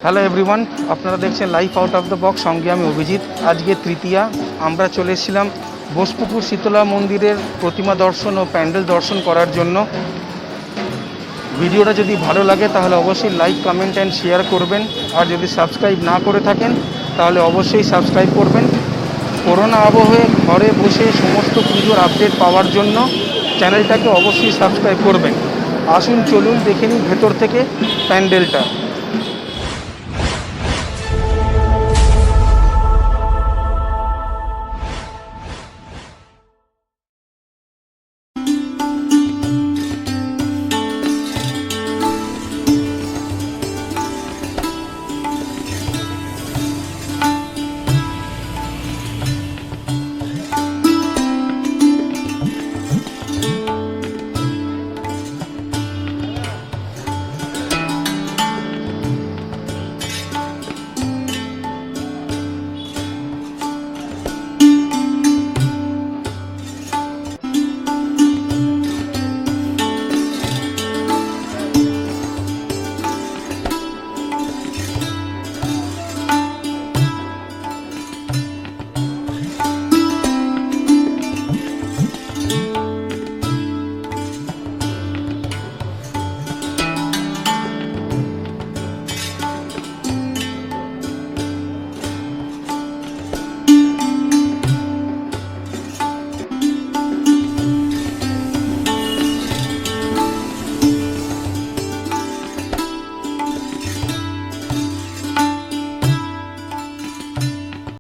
Hello everyone, আপনারা দেখছেন life out of the box, সঙ্গে আমি অভিজিৎ। আজকে তৃতীয়া, আমরা চলে এসেছিলাম বোসপুকুর শীতলা মন্দিরের প্রতিমা দর্শন ও প্যান্ডেল দর্শন করার জন্য। ভিডিওটা যদি ভালো লাগে তাহলে অবশ্যই লাইক, কমেন্ট অ্যান্ড শেয়ার করবেন। আর যদি সাবস্ক্রাইব না করে থাকেন তাহলে অবশ্যই সাবস্ক্রাইব করবেন। করোনা আবহে ঘরে বসে সমস্ত পুজোর আপডেট পাওয়ার জন্য চ্যানেলটাকে অবশ্যই সাবস্ক্রাইব করবেন। আসুন চলুন দেখে নিই ভেতর থেকে প্যান্ডেলটা।